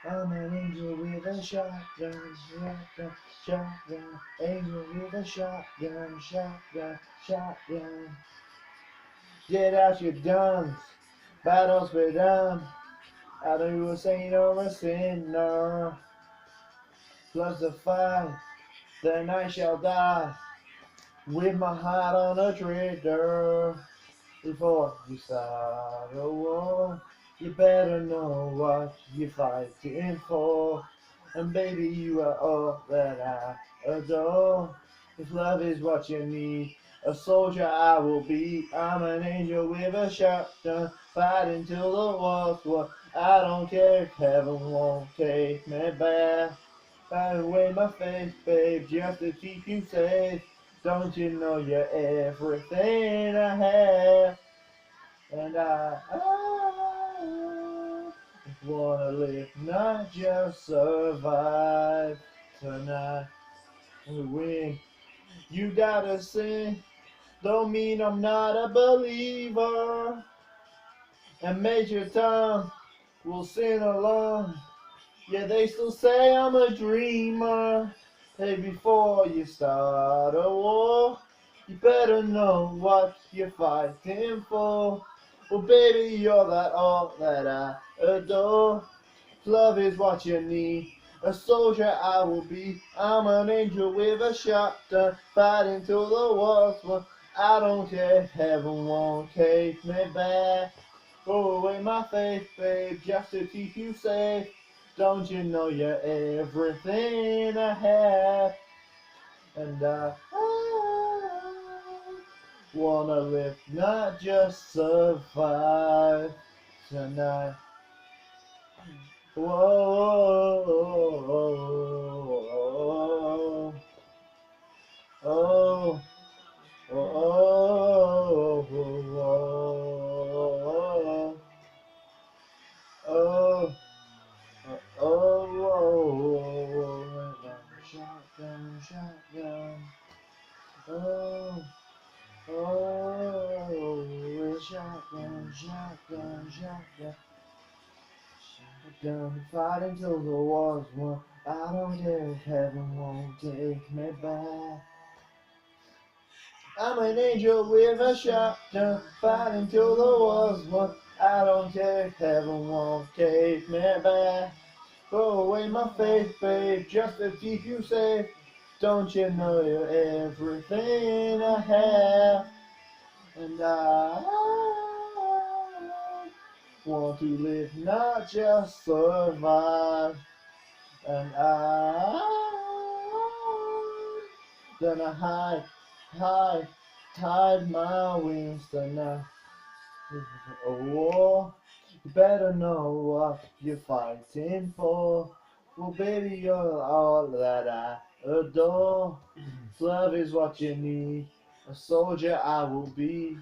I'm an angel with a shotgun, shotgun, shotgun. Angel with a shotgun, shotgun, shotgun. Get out your guns, battles begun. I know you a saint or a sinner. Plus the fight, then I shall die. With my heart on a trigger. Before you start a war, you better know what you're fighting for. And baby, you are all that I adore. If love is what you need, a soldier I will be. I'm an angel with a shotgun, fighting till the walls war. I don't care if heaven won't take me back. Fight away my faith, babe, just to keep you safe. Don't you know you're everything I have? And I wanna live, not just survive tonight. And when you gotta sing, don't mean I'm not a believer. And Major Tom will sing along. Yeah, they still say I'm a dreamer. Hey, before you start a war, you better know what you're fighting for. Well, baby, you're that all that I adore. Love is what you need. A soldier I will be. I'm an angel with a shotgun, fighting till the walls won. I don't care if heaven won't take me back. Throw away my faith, babe, just to keep you safe. Don't you know you're everything I have? And I wanna live, not just survive tonight. Whoa, oh, oh, oh, oh, oh, shotgun, shotgun, oh, oh, shotgun, shotgun, shotgun. Shotgun, fight until the war's won. I don't care if heaven won't take me back. I'm an angel with a shotgun, fighting till the war's won. I don't care if heaven won't take me back. Throw away my faith, babe, just to keep you safe. Don't you know you're everything I have? And I want to live, not just survive. And gonna hide my wings tonight. A war, you better know what you're fighting for. Well, baby, you're all that I adore. Love is what you need. A soldier I will be.